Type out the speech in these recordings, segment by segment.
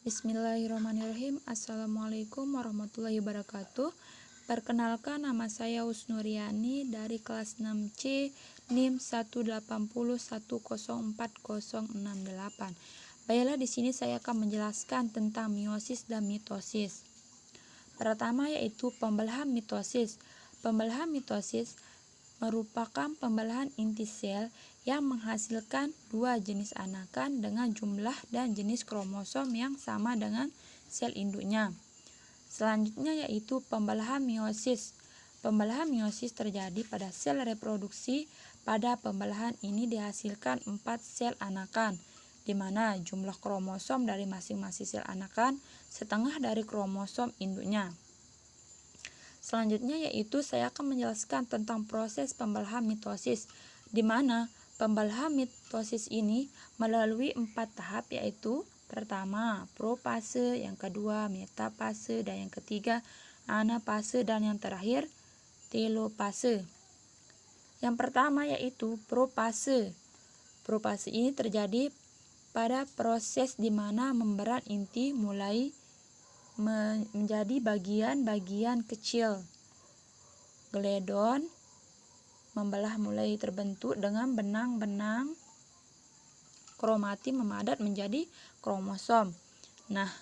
Bismillahirrahmanirrahim. Assalamualaikum warahmatullahi wabarakatuh. Perkenalkan, nama saya Usnuriani dari kelas 6C NIM 180104068. Baiklah, di sini saya akan menjelaskan tentang meiosis dan mitosis. Pertama yaitu pembelahan mitosis. Pembelahan mitosis merupakan pembelahan inti sel yang menghasilkan dua jenis anakan dengan jumlah dan jenis kromosom yang sama dengan sel induknya. Selanjutnya yaitu pembelahan meiosis. Pembelahan meiosis terjadi pada sel reproduksi. Pada pembelahan ini dihasilkan 4 sel anakan, di mana jumlah kromosom dari masing-masing sel anakan setengah dari kromosom induknya. Selanjutnya yaitu saya akan menjelaskan tentang proses pembelahan mitosis, di mana pembelahan mitosis ini melalui 4 tahap, yaitu pertama profase, yang kedua metafase, dan yang ketiga anafase, dan yang terakhir telofase. Yang pertama yaitu profase. Profase ini terjadi pada proses di mana membran inti mulai menjadi bagian-bagian kecil. Geledon membelah mulai terbentuk dengan benang-benang kromatin memadat menjadi kromosom. Nah,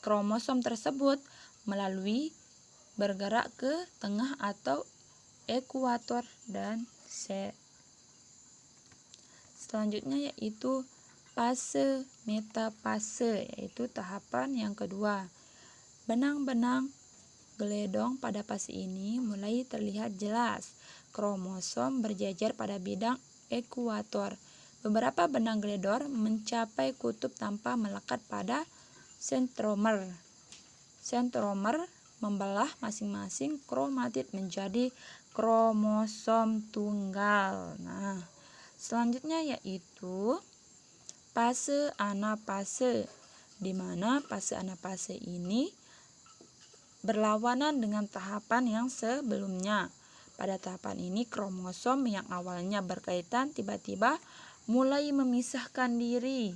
kromosom tersebut melalui bergerak ke tengah atau ekuator dan selanjutnya yaitu fase metafase, yaitu tahapan yang kedua. Benang-benang geledong pada fase ini mulai terlihat jelas. Kromosom berjejer pada bidang ekuator. Beberapa benang geledor mencapai kutub tanpa melekat pada sentromer. Sentromer membelah masing-masing kromatid menjadi kromosom tunggal. Nah, selanjutnya yaitu fase anafase, di mana fase anafase ini berlawanan dengan tahapan yang sebelumnya. Pada tahapan ini kromosom yang awalnya berkaitan tiba-tiba mulai memisahkan diri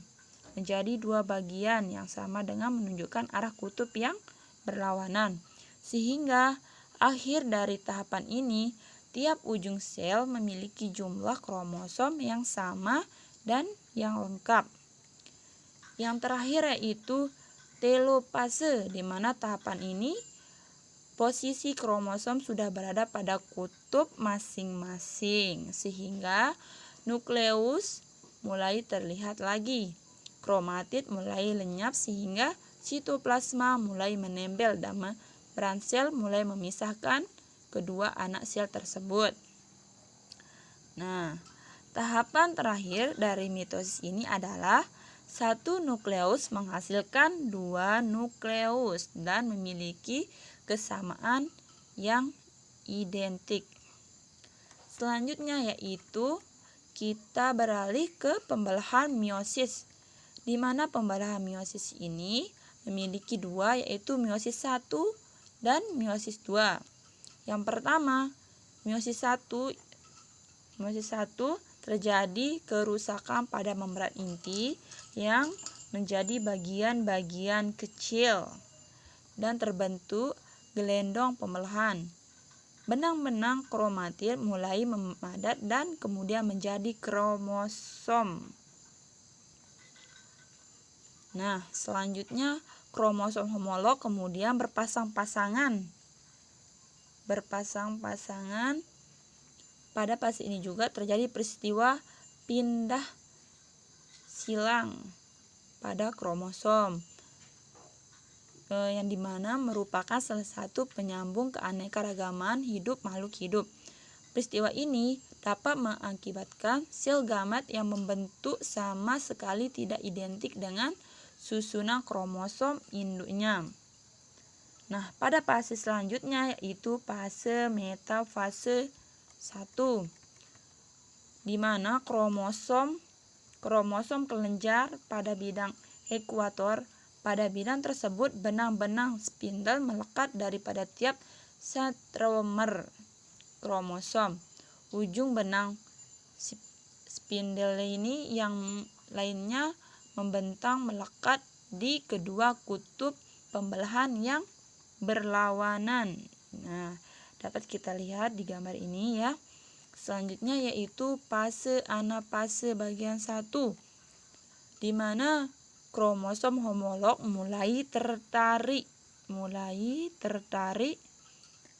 menjadi dua bagian yang sama dengan menunjukkan arah kutub yang berlawanan. Sehingga akhir dari tahapan ini tiap ujung sel memiliki jumlah kromosom yang sama dan yang lengkap. Yang terakhir yaitu telofase, di mana tahapan ini posisi kromosom sudah berada pada kutub masing-masing, sehingga nukleus mulai terlihat lagi. Kromatid mulai lenyap sehingga sitoplasma mulai menempel dan membran sel mulai memisahkan kedua anak sel tersebut. Nah, tahapan terakhir dari mitosis ini adalah satu nukleus menghasilkan dua nukleus dan memiliki kesamaan yang identik. Selanjutnya yaitu kita beralih ke pembelahan meiosis, di mana pembelahan meiosis ini memiliki dua, yaitu meiosis 1 dan meiosis 2. Yang pertama, meiosis 1 terjadi kerusakan pada membran inti yang menjadi bagian-bagian kecil dan terbentuk gelendong pembelahan. Benang-benang kromatid mulai memadat dan kemudian menjadi kromosom. Nah, selanjutnya kromosom homolog kemudian berpasang-pasangan. Pada fase ini juga terjadi peristiwa pindah silang pada kromosom, yang dimana merupakan salah satu penyambung keanekaragaman hidup makhluk hidup. Peristiwa ini dapat mengakibatkan sel gamet yang membentuk sama sekali tidak identik dengan susunan kromosom induknya. Nah, pada fase selanjutnya yaitu fase metafase 1, di mana kromosom kelenjar pada bidang ekuator. Pada bidang tersebut benang-benang spindle melekat daripada tiap sentromer kromosom. Ujung benang spindle ini yang lainnya membentang melekat di kedua kutub pembelahan yang berlawanan. Nah, dapat kita lihat di gambar ini ya. Selanjutnya yaitu fase anafase bagian 1, di mana kromosom homolog mulai tertarik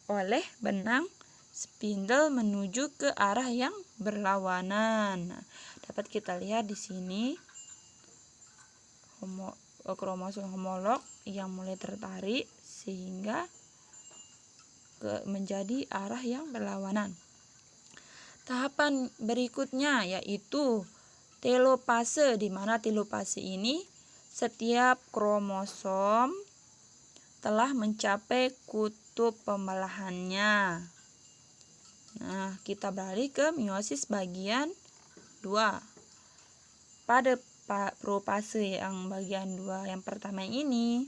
oleh benang spindle menuju ke arah yang berlawanan. Nah, dapat kita lihat di sini kromosom homolog yang mulai tertarik sehingga menjadi arah yang berlawanan. Tahapan berikutnya yaitu telopase, di mana telopase ini setiap kromosom telah mencapai kutub pembelahannya. Nah, kita beralih ke meiosis bagian 2. Pada profase yang bagian 2 yang pertama ini,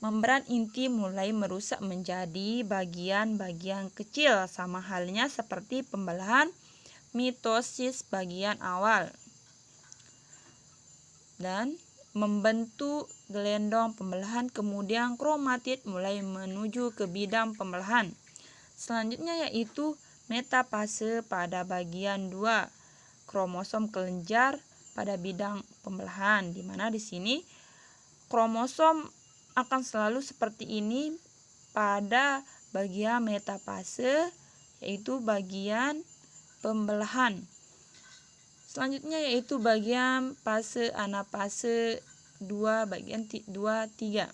membran inti mulai merusak menjadi bagian-bagian kecil, sama halnya seperti pembelahan mitosis bagian awal, dan membentuk gelendong pembelahan. Kemudian kromatid mulai menuju ke bidang pembelahan. Selanjutnya yaitu metafase pada bagian 2, kromosom kelenjar pada bidang pembelahan, di mana di sini kromosom akan selalu seperti ini pada bagian metafase, yaitu bagian pembelahan. Selanjutnya yaitu bagian fase anafase 2 bagian 2-3.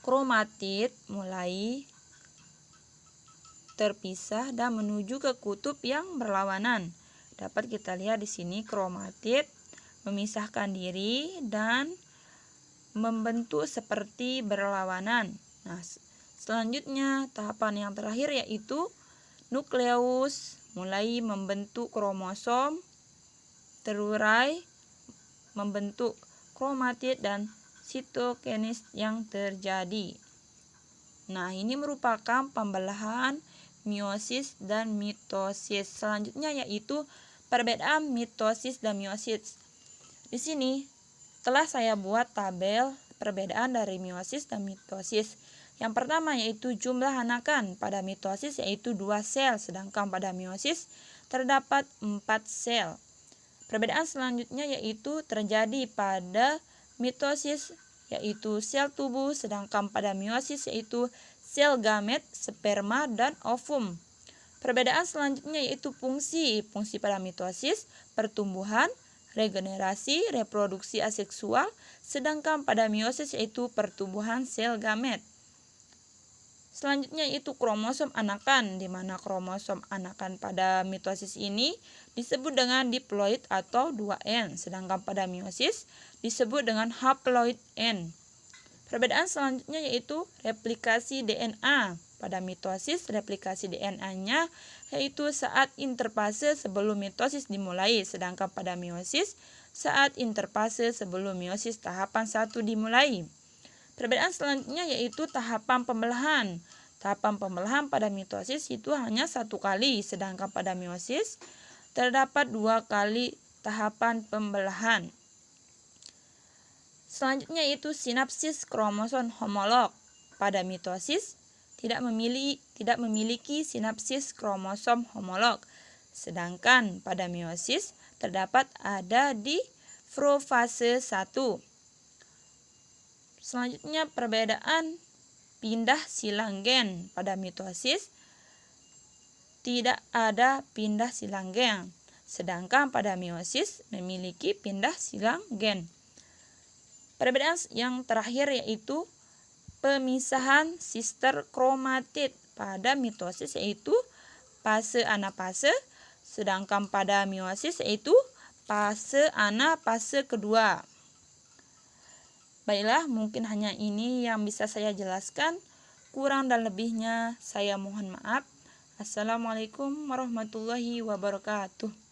Kromatid mulai terpisah dan menuju ke kutub yang berlawanan. Dapat kita lihat di sini kromatid memisahkan diri dan membentuk seperti berlawanan. Nah, selanjutnya tahapan yang terakhir yaitu nukleus mulai membentuk kromosom, terurai membentuk kromatid dan sitokinesis yang terjadi. Nah, ini merupakan pembelahan meiosis dan mitosis. Selanjutnya yaitu perbedaan mitosis dan meiosis. Di sini telah saya buat tabel perbedaan dari meiosis dan mitosis. Yang pertama yaitu jumlah anakan. Pada mitosis yaitu 2 sel, sedangkan pada meiosis terdapat 4 sel. Perbedaan selanjutnya yaitu terjadi pada mitosis yaitu sel tubuh, sedangkan pada meiosis yaitu sel gamet, sperma, dan ovum. Perbedaan selanjutnya yaitu fungsi. Fungsi pada mitosis pertumbuhan, regenerasi, reproduksi aseksual, sedangkan pada meiosis yaitu pertumbuhan sel gamet. Selanjutnya yaitu kromosom anakan, di mana kromosom anakan pada mitosis ini disebut dengan diploid atau 2N, sedangkan pada meiosis disebut dengan haploid N. Perbedaan selanjutnya yaitu replikasi DNA. Pada mitosis, replikasi DNA-nya yaitu saat interfase sebelum mitosis dimulai, sedangkan pada meiosis saat interfase sebelum meiosis tahapan 1 dimulai. Perbedaan selanjutnya yaitu tahapan pembelahan. Tahapan pembelahan pada mitosis itu hanya 1 kali, sedangkan pada meiosis terdapat 2 kali tahapan pembelahan. Selanjutnya yaitu sinapsis kromosom homolog. Pada mitosis tidak memiliki sinapsis kromosom homolog, sedangkan pada meiosis terdapat ada di profase 1. Selanjutnya perbedaan pindah silang gen. Pada mitosis tidak ada pindah silang gen, sedangkan pada meiosis memiliki pindah silang gen. Perbedaan yang terakhir yaitu pemisahan sister kromatid. Pada mitosis yaitu fase anafase, sedangkan pada meiosis yaitu fase anafase kedua. Baiklah, mungkin hanya ini yang bisa saya jelaskan. Kurang dan lebihnya saya mohon maaf. Assalamualaikum warahmatullahi wabarakatuh.